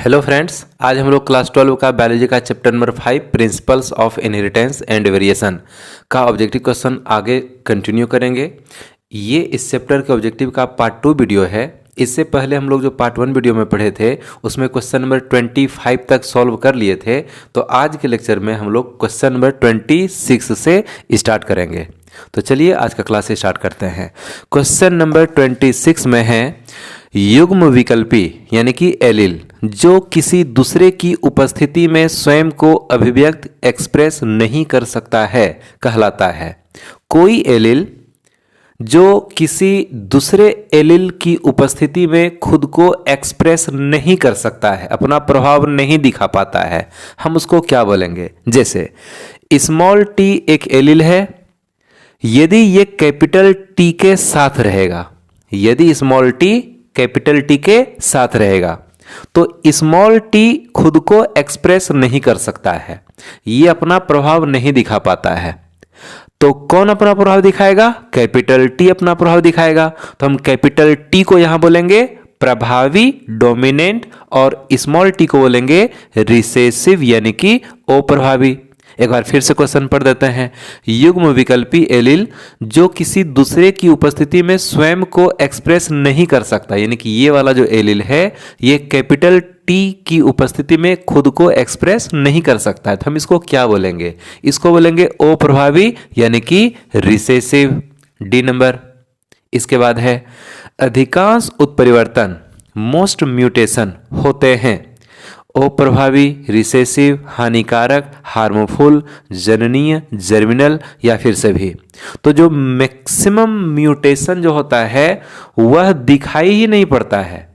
Hello friends, आज हम लोग क्लास 12 का बायोलॉजी का chapter number 5 principles of inheritance and variation का ऑब्जेक्टिव क्वेश्चन आगे कंटिन्यू करेंगे। ये इस चैप्टर के ऑब्जेक्टिव का पार्ट 2 वीडियो है। इससे पहले हम लोग जो पार्ट 1 वीडियो में पढ़े थे उसमें क्वेश्चन नंबर 25 तक सॉल्व कर लिए थे। तो आज के लेक्चर में हम लोग क्वेश्चन नंबर 26 से स्टार्ट करेंगे। तो चलिए आज का क्लास स्टार्ट करते हैं। क्वेश्चन नंबर 26 में है युग्म विकल्पी यानी कि एलील जो किसी दूसरे की उपस्थिति में स्वयं को अभिव्यक्त एक्सप्रेस नहीं कर सकता है कहलाता है। कोई एलील जो किसी दूसरे एलील की उपस्थिति में खुद को एक्सप्रेस नहीं कर सकता है, अपना प्रभाव नहीं दिखा पाता है, हम उसको क्या बोलेंगे? जैसे स्मॉल टी एक एलील है, यदि ये कैपिटल टी के साथ रहेगा, यदि स्मॉल टी कैपिटल टी के साथ रहेगा तो स्मॉल टी खुद को एक्सप्रेस नहीं कर सकता है, ये अपना प्रभाव नहीं दिखा पाता है। तो कौन अपना प्रभाव दिखाएगा? कैपिटल टी अपना प्रभाव दिखाएगा। तो हम कैपिटल टी को यहां बोलेंगे प्रभावी डोमिनेंट और स्मॉल टी को बोलेंगे रिसेसिव यानी कि अप्रभावी। एक बार फिर से क्वेश्चन पढ़ देते हैं। युग्म विकल्पी एलील जो किसी दूसरे की उपस्थिति में स्वयं को एक्सप्रेस नहीं कर सकता, यानी कि ये वाला जो एलील है ये कैपिटल टी की उपस्थिति में खुद को एक्सप्रेस नहीं कर सकता है, तो हम इसको क्या बोलेंगे? इसको बोलेंगे अप्रभावी यानी कि रिसेसिव, डी नंबर। इसके बाद है अधिकांश उत्परिवर्तन मोस्ट म्यूटेशन होते हैं अप्रभावी, रिसेसिव, हानिकारक, हार्मफुल, जननीय, जर्मिनल या फिर सभी। तो जो मैक्सिमम म्यूटेशन जो होता है वह दिखाई ही नहीं पड़ता है।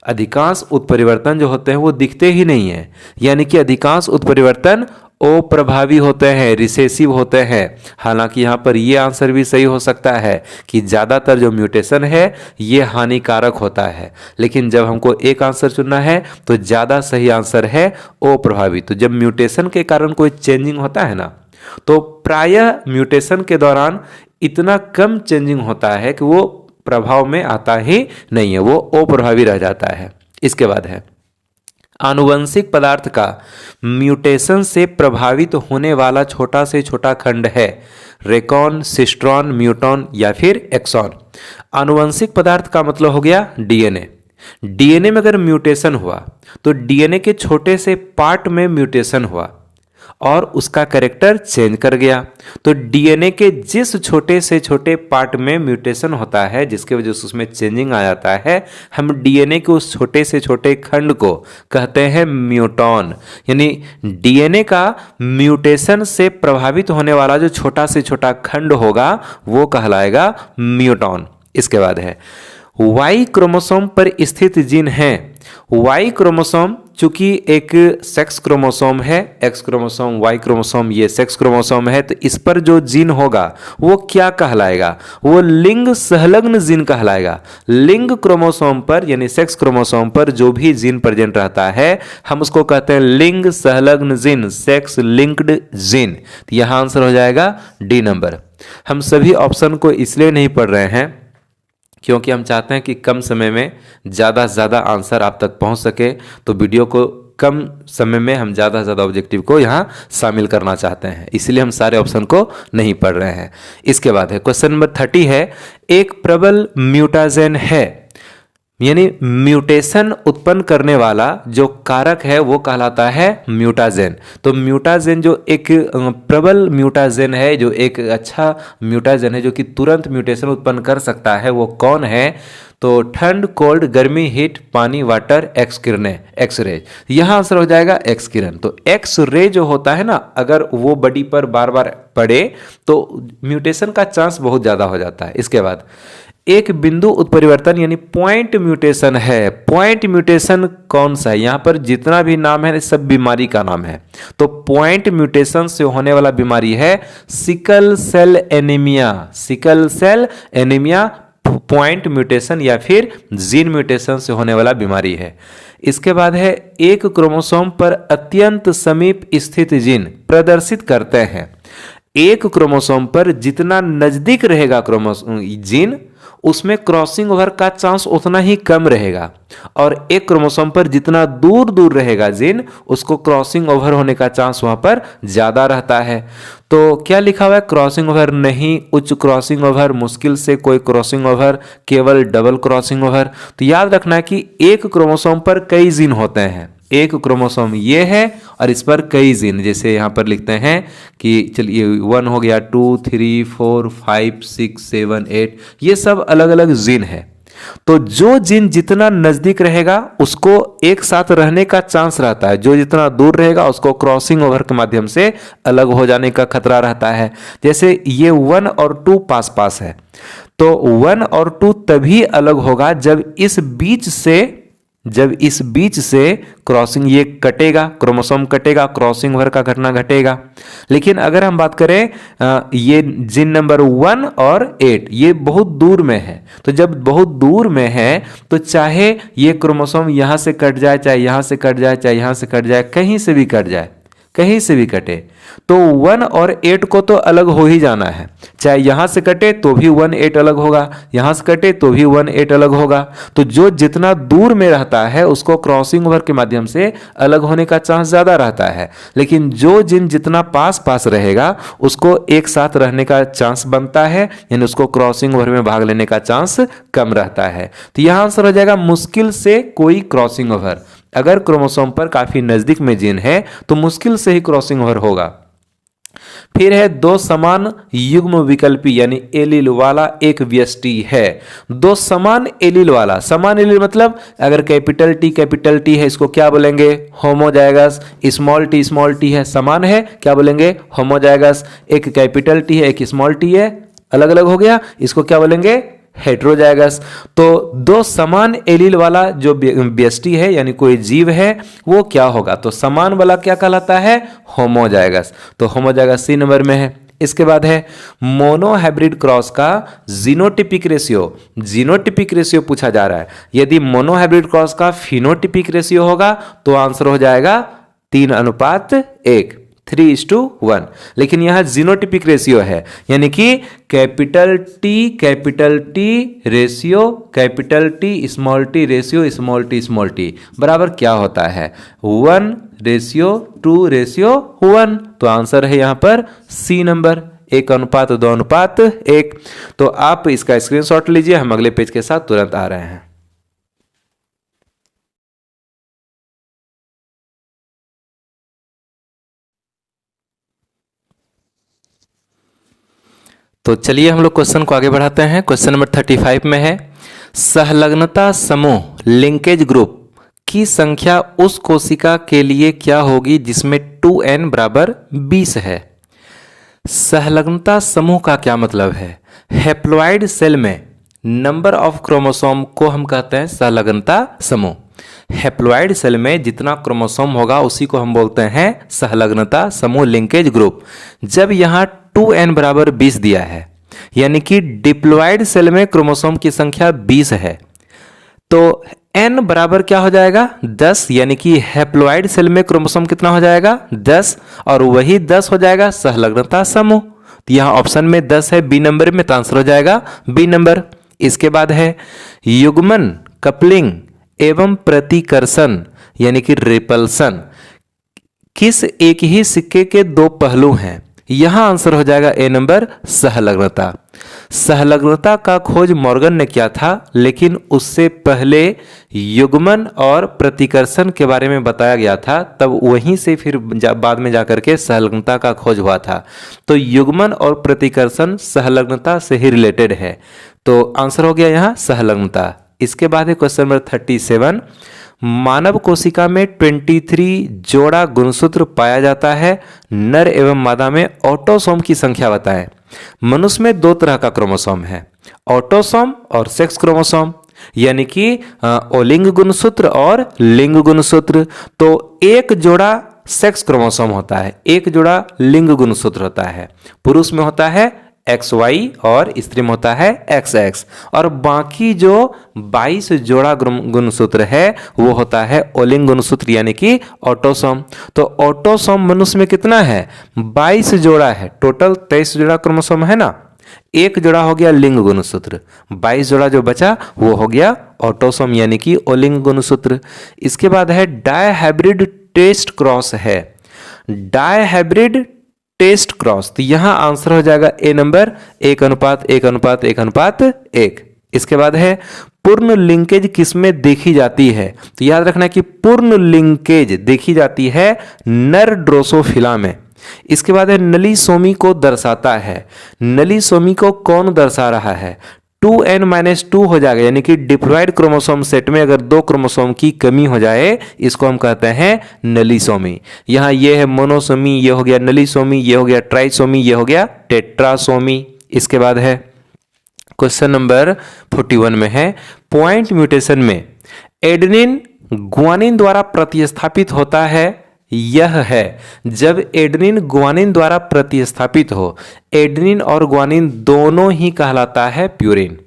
अधिकांश उत्परिवर्तन जो होते हैं वो दिखते ही नहीं है, यानी कि अधिकांश उत्परिवर्तन अप्रभावी होते हैं, रिसेसिव होते हैं। हालांकि यहाँ पर ये आंसर भी सही हो सकता है कि ज़्यादातर जो म्यूटेशन है ये हानिकारक होता है, लेकिन जब हमको एक आंसर चुनना है तो ज़्यादा सही आंसर है अप्रभावी। तो जब म्यूटेशन के कारण कोई चेंजिंग होता है ना, तो प्रायः म्यूटेशन के दौरान इतना कम चेंजिंग होता है कि वो प्रभाव में आता ही नहीं है, वो अप्रभावी रह जाता है। इसके बाद है आनुवंशिक पदार्थ का म्यूटेशन से प्रभावित होने वाला छोटा से छोटा खंड है रेकॉन, सिस्ट्रॉन, म्यूटॉन या फिर एक्सॉन। आनुवंशिक पदार्थ का मतलब हो गया डीएनए। डीएनए में अगर म्यूटेशन हुआ तो डीएनए के छोटे से पार्ट में म्यूटेशन हुआ और उसका कैरेक्टर चेंज कर गया। तो डीएनए के जिस छोटे से छोटे पार्ट में म्यूटेशन होता है जिसके वजह से उसमें चेंजिंग आ जाता है, हम डीएनए के उस छोटे से छोटे खंड को कहते हैं म्यूटॉन। यानी डीएनए का म्यूटेशन से प्रभावित होने वाला जो छोटा से छोटा खंड होगा वो कहलाएगा म्यूटॉन। इसके बाद है वाई क्रोमोसोम पर स्थित जीन है। वाई क्रोमोसोम चूंकि एक सेक्स क्रोमोसोम है, एक्स क्रोमोसोम, वाई क्रोमोसोम ये सेक्स क्रोमोसोम है, तो इस पर जो जीन होगा वो क्या कहलाएगा? वो लिंग संलग्न जीन कहलाएगा। लिंग क्रोमोसोम पर यानी सेक्स क्रोमोसोम पर जो भी जीन प्रेजेंट रहता है हम उसको कहते हैं लिंग संलग्न जीन, सेक्स लिंक्ड जीन। तो यहां आंसर हो जाएगा डी नंबर। हम सभी ऑप्शन को इसलिए नहीं पढ़ रहे हैं क्योंकि हम चाहते हैं कि कम समय में ज़्यादा से ज़्यादा आंसर आप तक पहुंच सके, तो वीडियो को कम समय में हम ज़्यादा से ज़्यादा ऑब्जेक्टिव को यहाँ शामिल करना चाहते हैं, इसलिए हम सारे ऑप्शन को नहीं पढ़ रहे हैं। इसके बाद है क्वेश्चन नंबर 30 है एक प्रबल म्यूटाजेन है, यानी म्यूटेशन उत्पन्न करने वाला जो कारक है वो कहलाता है म्यूटाजेन। तो म्यूटाजेन जो एक प्रबल म्यूटाजेन है, जो एक अच्छा म्यूटाजेन है जो कि तुरंत म्यूटेशन उत्पन्न कर सकता है, वो कौन है? तो ठंड, कोल्ड, गर्मी, हीट, पानी, वाटर, एक्स किरणें, एक्स रे। यह आंसर हो जाएगा एक्स किरण। तो एक्स रे जो होता है ना, अगर वो बॉडी पर बार बार पड़े तो म्यूटेशन का चांस बहुत ज़्यादा हो जाता है। इसके बाद एक बिंदु उत्परिवर्तन यानी पॉइंट म्यूटेशन है। पॉइंट म्यूटेशन कौन सा है? यहां पर जितना भी नाम है सब बीमारी का नाम है। तो पॉइंट म्यूटेशन से होने वाला बीमारी है sickle cell anaemia. Sickle cell anaemia point mutation या फिर जीन म्यूटेशन से होने वाला बीमारी है। इसके बाद है एक क्रोमोसोम पर अत्यंत समीप स्थित जीन प्रदर्शित करते हैं। एक क्रोमोसोम पर जितना नजदीक रहेगा क्रोमोसोम जीन उसमें क्रॉसिंग ओवर का चांस उतना ही कम रहेगा, और एक क्रोमोसोम पर जितना दूर दूर रहेगा जीन, उसको क्रॉसिंग ओवर होने का चांस वहां पर ज्यादा रहता है। तो क्या लिखा हुआ है? क्रॉसिंग ओवर नहीं, उच्च क्रॉसिंग ओवर, मुश्किल से कोई क्रॉसिंग ओवर, केवल डबल क्रॉसिंग ओवर। तो याद रखना है कि एक क्रोमोसोम पर कई जीन होते हैं। एक क्रोमोसोम ये है और इस पर कई जीन, जैसे यहां पर लिखते हैं कि चलिए 1 हो गया, 2, 3, 4, 5, 6, 7, 8, ये सब अलग अलग जीन है। तो जो जीन जितना नजदीक रहेगा उसको एक साथ रहने का चांस रहता है, जो जितना दूर रहेगा उसको क्रॉसिंग ओवर के माध्यम से अलग हो जाने का खतरा रहता है। जैसे ये 1 और 2 पास पास है, तो 1 और 2 तभी अलग होगा जब इस बीच से क्रॉसिंग ये कटेगा, क्रोमोसोम कटेगा, क्रॉसिंग ओवर का घटना घटेगा। लेकिन अगर हम बात करें ये जीन नंबर 1 और 8 ये बहुत दूर में है, तो जब बहुत दूर में है तो चाहे ये क्रोमोसोम यहां से कट जाए, चाहे यहां से कट जाए, चाहे यहां से कट जाए, कहीं से भी कट जाए, कहीं से भी कटे, तो 1 और 8 को तो अलग हो ही जाना है। चाहे यहां से कटे तो भी 1 8 अलग होगा, यहां से कटे तो भी 1 8 अलग होगा। तो जो जितना दूर में रहता है उसको क्रॉसिंग ओवर के माध्यम से अलग होने का चांस ज्यादा रहता है, लेकिन जो जिन जितना पास पास रहेगा उसको एक साथ रहने का चांस बनता है, यानी उसको क्रॉसिंग ओवर में भाग लेने का चांस कम रहता है। तो यहां आंसर हो जाएगा मुश्किल से कोई क्रॉसिंग ओवर। अगर क्रोमोसोम पर काफी नजदीक में जीन है तो मुश्किल से ही क्रॉसिंग ओवर होगा। फिर है दो समान युग्म विकल्पी यानी एलील वाला एक व्यष्टि है। दो समान एलील वाला, समान एलील मतलब अगर कैपिटल टी है इसको क्या बोलेंगे? होमोजाइगस। स्मॉल टी है, समान है, क्या बोलेंगे? होमोजाइगस। एक कैपिटल टी है, एक स्मॉल टी है, अलग अलग हो गया, इसको क्या बोलेंगे? हेट्रोजाइगस। तो दो समान एलील वाला जो व्यष्टि है यानी कोई जीव है वो क्या होगा? तो समान वाला क्या कहलाता है? होमोजाइगस। तो होमोजाइगस सी नंबर में है। इसके बाद है मोनोहाइब्रिड क्रॉस का जीनोटिपिक रेशियो पूछा जा रहा है। यदि मोनोहाइब्रिड क्रॉस का फिनोटिपिक रेशियो होगा तो आंसर हो जाएगा 3:1, 3:1। लेकिन यहां जीनोटिपिक रेशियो है, यानी कि capital T ratio, capital T small T ratio, small T बराबर क्या होता है? 1:2:1। तो आंसर है यहां पर सी नंबर, 1:2:1। तो आप इसका स्क्रीनशॉट लीजिए, हम अगले पेज के साथ तुरंत आ रहे हैं। तो चलिए हम लोग क्वेश्चन को आगे बढ़ाते हैं। क्वेश्चन नंबर 35 में है, सहलग्नता समूह लिंकेज ग्रुप की संख्या उस कोशिका के लिए क्या होगी जिसमें 2n बराबर 20 है। सहलग्नता समूह का क्या मतलब है? हैप्लॉइड सेल में नंबर ऑफ क्रोमोसोम को हम कहते हैं सहलग्नता समूह। हैप्लॉइड सेल में जितना क्रोमोसोम होगा उसी को हम बोलते हैं सहलग्नता समूह लिंकेज ग्रुप। जब यहाँ 2n बराबर 20 दिया है, यानी कि डिप्लॉइड सेल में क्रोमोसोम की संख्या 20 है, तो n बराबर क्या हो जाएगा? 10, यानी कि हैप्लॉइड सेल में क्रोमोसोम कितना हो जाएगा? 10, और वही 10 हो जाएगा सहलग्नता समूह। तो यहाँ ऑप्शन में 10 है बी नंबर में, तो आंसर हो जाएगा बी नंबर। इसके बाद है युग्मन, कपलिंग एवं प्रतिकर्षण यानी कि रिपल्सन किस एक ही सिक्के के दो पहलू हैं? यहां आंसर हो जाएगा ए नंबर, सहलग्नता। सहलग्नता का खोज मॉर्गन ने किया था, लेकिन उससे पहले युग्मन और प्रतिकर्षण के बारे में बताया गया था, तब वहीं से फिर बाद में जाकर के सहलग्नता का खोज हुआ था। तो युग्मन और प्रतिकर्षण सहलग्नता से ही रिलेटेड है, तो आंसर हो गया यहां सहलग्नता। इसके बाद है क्वेश्चन नंबर 37, मानव कोशिका में 23 जोड़ा गुणसूत्र पाया जाता है, नर एवं मादा में ऑटोसोम की संख्या बताएं। मनुष्य में दो तरह का क्रोमोसोम है, ऑटोसोम और सेक्स क्रोमोसोम, यानी कि ओलिंग गुणसूत्र और लिंग गुणसूत्र। तो एक जोड़ा सेक्स क्रोमोसोम होता है, एक जोड़ा लिंग गुणसूत्र होता है। पुरुष में होता है XY और स्त्री में होता है XX, और बाकी जो 22 जोड़ा गुणसूत्र है वो होता है ओलिंग गुणसूत्र यानी कि ऑटोसोम। तो ऑटोसोम मनुष्य में कितना है? 22 जोड़ा है, टोटल 23 जोड़ा क्रोमोसोम है ना। एक जोड़ा हो गया लिंग गुणसूत्र, 22 जोड़ा जो बचा वो हो गया ऑटोसोम यानी कि ओलिंग गुणसूत्र। इसके बाद है डायहाइब्रिड टेस्ट क्रॉस है, डायहाइब्रिड टेस्ट क्रॉस, तो यहां आंसर हो जाएगा ए नंबर, 1:1:1:1:1। इसके बाद है पूर्ण लिंकेज किसमें देखी जाती है, तो याद रखना कि पूर्ण लिंकेज देखी जाती है नर ड्रोसोफिला में। इसके बाद है नलीसोमी को दर्शाता है, नलीसोमी को कौन दर्शा रहा है, 2n-2 हो जाएगा, यानी कि डिप्लॉयड क्रोमोसोम सेट में अगर 2 क्रोमोसोम की कमी हो जाए इसको हम कहते हैं नलीसोमी। यहाँ ये है मोनोसोमी, ये हो गया नलीसोमी, ये हो गया ट्राइसोमी, ये हो गया टेट्रासोमी। इसके बाद है क्वेश्चन नंबर 41 में है पॉइंट म्यूटेशन में एडेनिन ग्वानिन द्वारा प्रतिस्थापित होता है, यह है जब एडेनिन ग्वानिन द्वारा प्रतिस्थापित हो, एडेनिन और ग्वानिन दोनों ही कहलाता है प्यूरिन,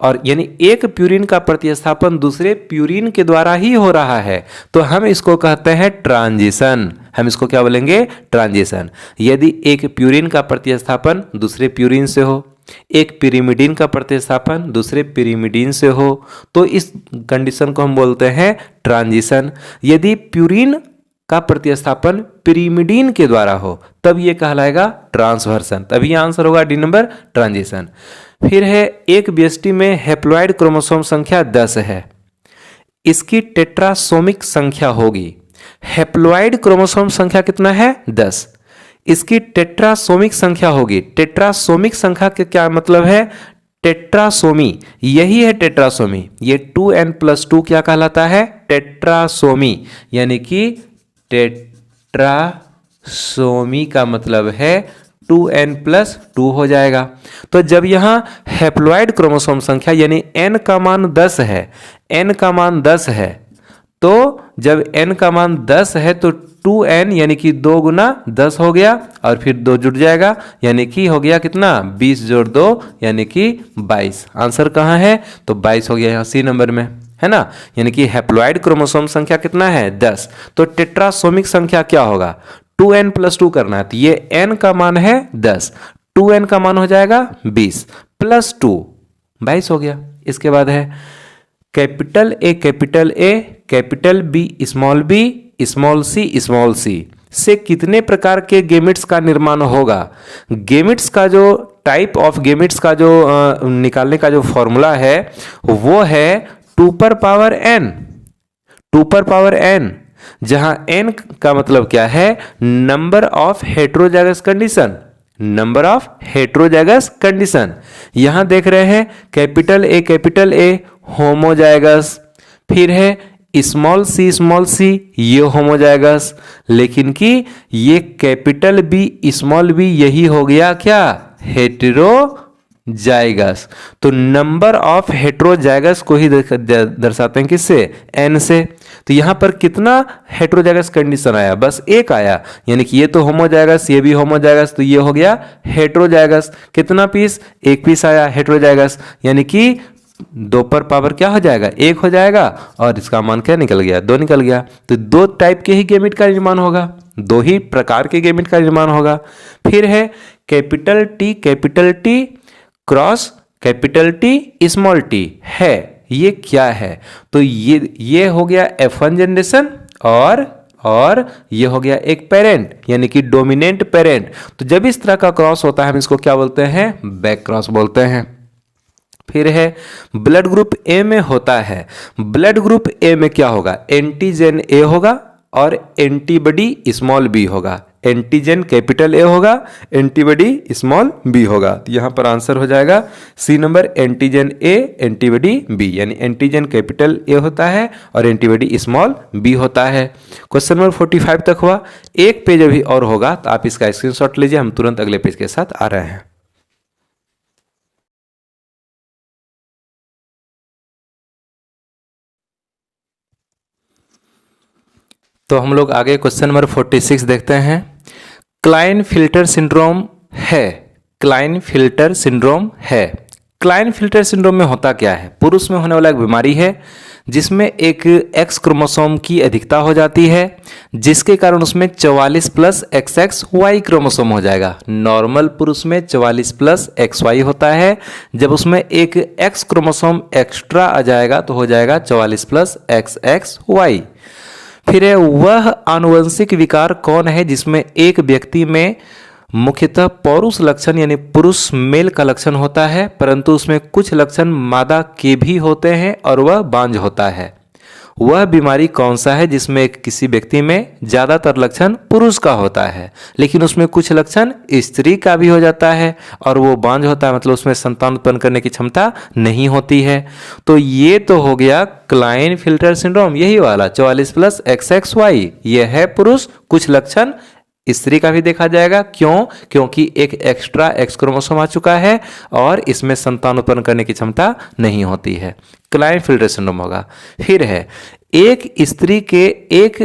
और यानी एक प्यूरिन का प्रतिस्थापन दूसरे प्यूरिन के द्वारा ही हो रहा है, तो हम इसको कहते हैं ट्रांजिशन। हम इसको क्या बोलेंगे, ट्रांजिशन। यदि एक प्यूरिन का प्रतिस्थापन दूसरे प्यूरिन से हो, एक पिरिमिडीन का प्रतिस्थापन दूसरे पिरिमिडीन से हो, तो इस कंडीशन को हम बोलते हैं ट्रांजिशन। यदि प्यूरिन का प्रतिस्थापन पिरिमिडीन के द्वारा हो तब ये कहलाएगा ट्रांसवर्सन, तभी आंसर होगा डी नंबर, ट्रांजिशन। फिर है एक व्यष्टि में हैप्लॉइड क्रोमोसोम संख्या 10 है, इसकी टेट्रासोमिक संख्या होगी, हैप्लॉइड क्रोमोसोम संख्या कितना है 10, इसकी टेट्रासोमिक संख्या होगी। टेट्रासोमिक संख्या के क्या मतलब है, टेट्रासोमी, यही है टेट्रासोमी। ये 2n+2 क्या कहलाता है, टेट्रासोमी, यानी कि टेट्रासोमी का मतलब है 2n+2 हो जाएगा। तो जब यहाँ हैप्लॉइड क्रोमोसोम संख्या यानी n का मान 10 है, n का मान 10 है, तो जब n का मान 10 है तो 2n यानी कि 2 × 10 हो गया, और फिर 2 जुड़ जाएगा यानी कि हो गया कितना, 20 + 2 यानी कि 22। आंसर कहाँ है, तो 22 हो गया यहाँ सी नंबर में, है ना। यानी कि हैप्लॉइड क्रोमोसोम संख्या कितना है 10, तो टेट्रासोमिक संख्या क्या होगा, 2n+2 करना है, तो ये n का मान है 10, 2n का मान हो जाएगा 20 + 2 22 हो गया। इसके बाद है capital A capital A, capital B small b, small c से कितने प्रकार के गेमिट्स का निर्माण होगा। गेमिट्स का जो टाइप ऑफ गेमिट्स का जो निकालने का जो फॉर्मूला है वो है 2n, 2n, जहां n का मतलब क्या है, number of heterozygous condition, number of heterozygous condition. यहां देख रहे हैं कैपिटल A होमोजाइगस, फिर है स्मॉल c ये होमोजाइगस, लेकिन कि ये कैपिटल B स्मॉल b यही हो गया क्या, हेटेरोजाइगस। तो नंबर ऑफ हेटेरोजाइगस को ही दर्शाते हैं किससे, n से। तो यहां पर कितना हेटेरोजाइगस कंडीशन आया, बस एक आया, यानी कि ये तो होमोजाइगस, ये भी होमोजाइगस, तो ये हो गया हेटेरोजाइगस। कितना पीस, एक पीस आया हेटेरोजाइगस, यानी कि 2 पर पावर क्या हो जाएगा, 1 हो जाएगा, और इसका मान क्या निकल गया, 2 निकल गया। तो 2 टाइप के ही गेमिट का निर्माण होगा, 2 ही प्रकार के गेमिट का निर्माण होगा। फिर है capital T cross capital T small t है, ये क्या है, तो ये हो गया F1 जनरेशन, और ये हो गया एक पेरेंट यानी कि डोमिनेंट पेरेंट। तो जब इस तरह का क्रॉस होता है हम इसको क्या बोलते हैं, बैक क्रॉस बोलते हैं। फिर है ब्लड ग्रुप ए में होता है, ब्लड ग्रुप ए में क्या होगा, एंटीजन ए होगा और एंटीबॉडी स्मॉल बी होगा, एंटीजन कैपिटल ए होगा, एंटीबॉडी स्मॉल बी होगा। तो यहां पर आंसर हो जाएगा C number, antigen A antibody B, यानी एंटीजन कैपिटल ए होता है और एंटीबॉडी स्मॉल बी होता है। क्वेश्चन नंबर 45 तक हुआ, एक पेज अभी और होगा तो आप इसका स्क्रीनशॉट लीजिए, हम तुरंत अगले पेज के साथ आ रहे हैं। तो हम लोग आगे क्वेश्चन नंबर 46 देखते हैं। क्लाइनफिल्टर सिंड्रोम है, क्लाइनफिल्टर सिंड्रोम है, क्लाइनफिल्टर सिंड्रोम में होता क्या है? पुरुष में होने वाला एक बीमारी है जिसमें एक एक्स क्रोमोसोम की अधिकता हो जाती है, जिसके कारण उसमें 44 प्लस XX Y क्रोमोसोम हो जाएगा। नॉर्मल पुरुष में 44 प्लस XY होता है, जब उसमें एक एक्स क्रोमोसोम एक्स्ट्रा आ जाएगा तो हो जाएगा 44 प्लस XXY। फिर है वह आनुवंशिक विकार कौन है जिसमें एक व्यक्ति में मुख्यतः पौरुष लक्षण यानी पुरुष मेल का लक्षण होता है, परंतु उसमें कुछ लक्षण मादा के भी होते हैं और वह बांझ होता है। वह बीमारी कौन सा है जिसमें किसी व्यक्ति में ज़्यादातर लक्षण पुरुष का होता है लेकिन उसमें कुछ लक्षण स्त्री का भी हो जाता है और वो बांझ होता है, मतलब उसमें संतान उत्पन्न करने की क्षमता नहीं होती है। तो ये तो हो गया क्लाइनफिल्टर सिंड्रोम, यही वाला 44 प्लस XXY, ये है पुरुष, कुछ लक्षण स्त्री का भी देखा जाएगा। क्यों? क्योंकि एक एक्स्ट्रा एक्स क्रोमोसोम आ चुका है और इसमें संतान उत्पन्न करने की क्षमता नहीं होती है, क्लाइनफिल्टर सिंड्रोम होगा। फिर है एक स्त्री के एक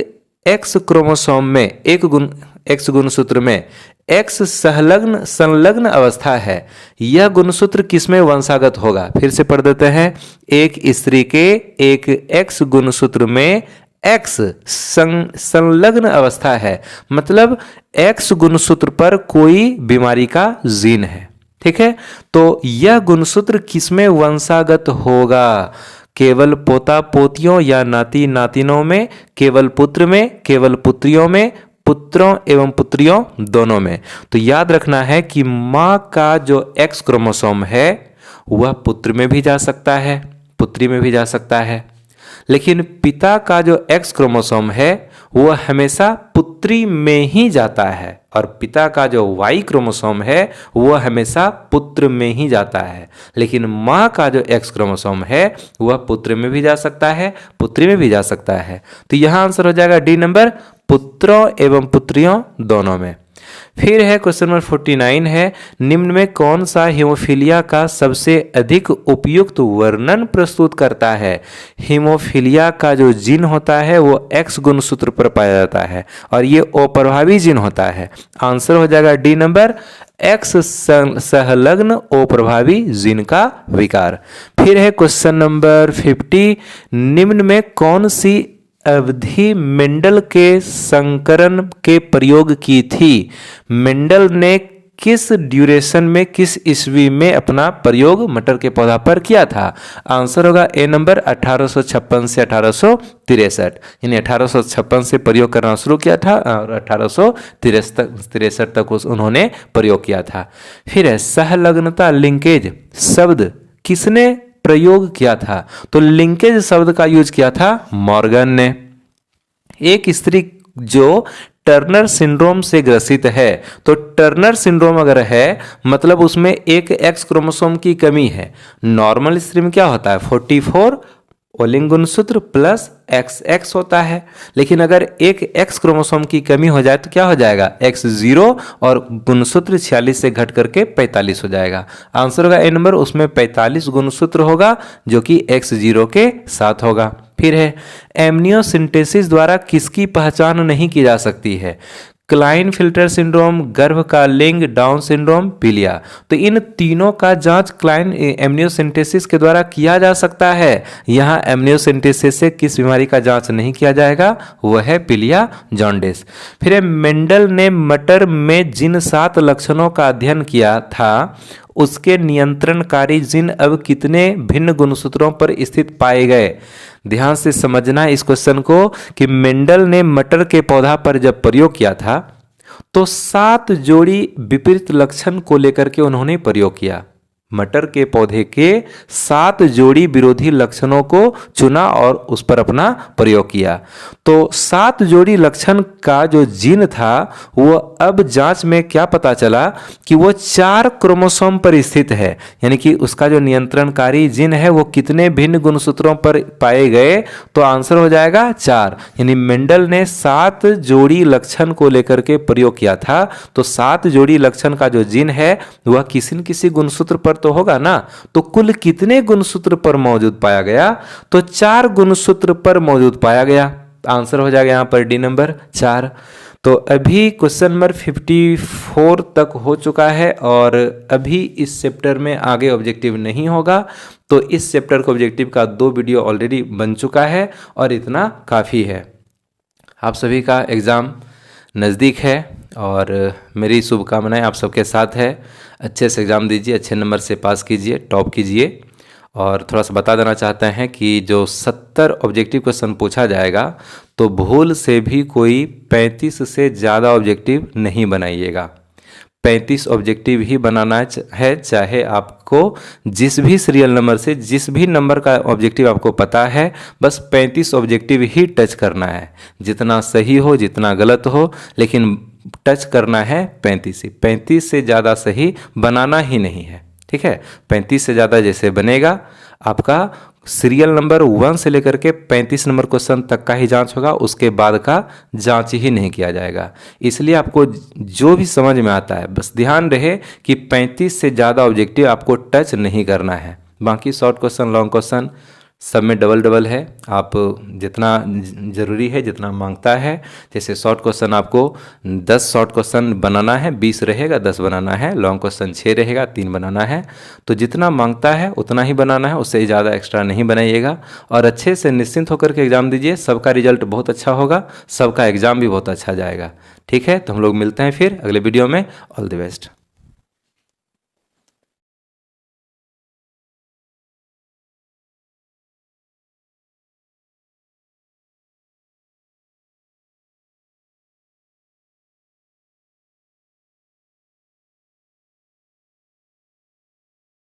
एक्स क्रोमोसोम में एक्स गुणसूत्र में एक्स संलग्न अवस्था है, यह गुणसूत्र किसमें वंशागत होगा? फिर से पढ़ देते हैं। एक स्त्री के एक एक्स गुणसूत्र में एक्स संलग्न अवस्था है, मतलब एक्स गुणसूत्र पर कोई बीमारी का जीन है, ठीक है। तो यह गुणसूत्र किसमें वंशागत होगा? केवल पोता पोतियों या नाती नातिनों में, केवल पुत्र में, केवल पुत्रियों में, पुत्रों एवं पुत्रियों दोनों में। तो याद रखना है कि मां का जो एक्स क्रोमोसोम है वह पुत्र में भी जा सकता है, पुत्री में भी जा सकता है, लेकिन पिता का जो एक्स क्रोमोसोम है वह हमेशा पुत्री में ही जाता है और पिता का जो वाई क्रोमोसोम है वह हमेशा पुत्र में ही जाता है, लेकिन मां का जो एक्स क्रोमोसोम है वह पुत्र में भी जा सकता है, पुत्री में भी जा सकता है। तो यहां आंसर हो जाएगा डी नंबर, पुत्रों एवं पुत्रियों दोनों में। फिर है क्वेश्चन नंबर 49 है, निम्न में कौन सा हीमोफीलिया का सबसे अधिक उपयुक्त वर्णन प्रस्तुत करता है? हीमोफीलिया का जो जीन होता है वो एक्स गुणसूत्र पर पाया जाता है और ये अप्रभावी जीन होता है। आंसर हो जाएगा डी नंबर, एक्स संलग्न अप्रभावी जीन का विकार। फिर है क्वेश्चन नंबर 50, निम्न में कौन सी अवधि मेंडल के संकरण के प्रयोग की थी? मेंडल ने किस ड्यूरेशन में, किस ईस्वी में अपना प्रयोग मटर के पौधा पर किया था? आंसर होगा ए नंबर, 1856 से 1863, यानी 1856 से प्रयोग करना शुरू किया था और 1863 तक उन्होंने प्रयोग किया था। फिर है सहलग्नता लिंकेज शब्द किसने प्रयोग किया था? तो लिंकेज शब्द का यूज किया था मॉर्गन ने। एक स्त्री जो टर्नर सिंड्रोम से ग्रसित है, तो टर्नर सिंड्रोम अगर है मतलब उसमें एक एक्स क्रोमोसोम की कमी है। नॉर्मल स्त्री में क्या होता है? 44 ओलिंग गुणसूत्र प्लस XX होता है, लेकिन अगर एक एक्स क्रोमोसोम की कमी हो जाए तो क्या हो जाएगा? X0 और गुणसूत्र 46 से घट करके 45 हो जाएगा। आंसर होगा ए नंबर, उसमें 45 गुणसूत्र होगा जो कि X0 के साथ होगा। फिर है एमनियोसिंथेसिस द्वारा किसकी पहचान नहीं की जा सकती है? क्लाइनफिल्टर सिंड्रोम, गर्भ का लिंग, डाउन सिंड्रोम, पीलिया। तो इन तीनों का जांच एमनियोसिंथेसिस के द्वारा किया जा सकता है। यहाँ एमनियोसिंथेसिस से किस बीमारी का जांच नहीं किया जाएगा? वह है पीलिया जॉन्डिस। फिर मेंडल ने मटर में जिन 7 लक्षणों का अध्ययन किया था उसके नियंत्रणकारी जिन अब कितने भिन्न गुणसूत्रों पर स्थित पाए गए? ध्यान से समझना इस क्वेश्चन को कि मेंडल ने मटर के पौधा पर जब प्रयोग किया था तो 7 जोड़ी विपरीत लक्षण को लेकर के उन्होंने प्रयोग किया। मटर के पौधे के 7 जोड़ी विरोधी लक्षणों को चुना और उस पर अपना प्रयोग किया। तो 7 जोड़ी लक्षण का जो जीन था वो अब जांच में क्या पता चला कि वो 4 क्रोमोसोम पर स्थित है, यानी कि उसका जो नियंत्रणकारी जीन है वो कितने भिन्न गुणसूत्रों पर पाए गए? तो आंसर हो जाएगा 4, यानी मेंडल ने 7 जोड़ी लक्षण को लेकर के प्रयोग किया था। तो 7 जोड़ी लक्षण का जो जीन है वह किसी न किसी गुणसूत्र पर तो होगा ना। तो कुल कितने गुणसूत्र पर मौजूद पाया गया? तो 4 गुणसूत्र पर मौजूद पाया गया। आंसर हो जाएगा यहां पर डी नंबर 4। तो अभी क्वेश्चन नंबर 54 तक हो चुका है और अभी इस चैप्टर में आगे ऑब्जेक्टिव नहीं होगा। तो इस चैप्टर के ऑब्जेक्टिव का 2 वीडियो ऑलरेडी बन चुका है और इतना काफ़ी है। आप सभी का एग्ज़ाम नज़दीक है और मेरी शुभकामनाएं आप सबके साथ है। अच्छे से एग्ज़ाम दीजिए, अच्छे नंबर से पास कीजिए, टॉप कीजिए। और थोड़ा सा बता देना चाहते हैं कि जो 70 ऑब्जेक्टिव क्वेश्चन पूछा जाएगा तो भूल से भी कोई 35 से ज़्यादा ऑब्जेक्टिव नहीं बनाइएगा। 35 ऑब्जेक्टिव ही बनाना है, चाहे आपको जिस भी सीरियल नंबर से जिस भी नंबर का ऑब्जेक्टिव आपको पता है, बस 35 ऑब्जेक्टिव ही टच करना है। जितना सही हो जितना गलत हो, लेकिन टच करना है 35 ही। 35 से ज़्यादा सही बनाना ही नहीं है, ठीक है। 35 से ज़्यादा जैसे बनेगा आपका सीरियल नंबर 1 से लेकर के 35 नंबर क्वेश्चन तक का ही जांच होगा, उसके बाद का जांच ही नहीं किया जाएगा। इसलिए आपको जो भी समझ में आता है बस ध्यान रहे कि 35 से ज़्यादा ऑब्जेक्टिव आपको टच नहीं करना है। बाकी शॉर्ट क्वेश्चन लॉन्ग क्वेश्चन सब में डबल डबल है। आप जितना ज़रूरी है जितना मांगता है, जैसे शॉर्ट क्वेश्चन आपको 10 शॉर्ट क्वेश्चन बनाना है, 20 रहेगा 10 बनाना है। लॉन्ग क्वेश्चन 6 रहेगा 3 बनाना है। तो जितना मांगता है उतना ही बनाना है, उससे ज़्यादा एक्स्ट्रा नहीं बनाइएगा। और अच्छे से निश्चिंत होकर के एग्ज़ाम दीजिए, सबका रिजल्ट बहुत अच्छा होगा, सबका एग्ज़ाम भी बहुत अच्छा जाएगा। ठीक है, तो हम लोग मिलते हैं फिर अगले वीडियो में। All the best.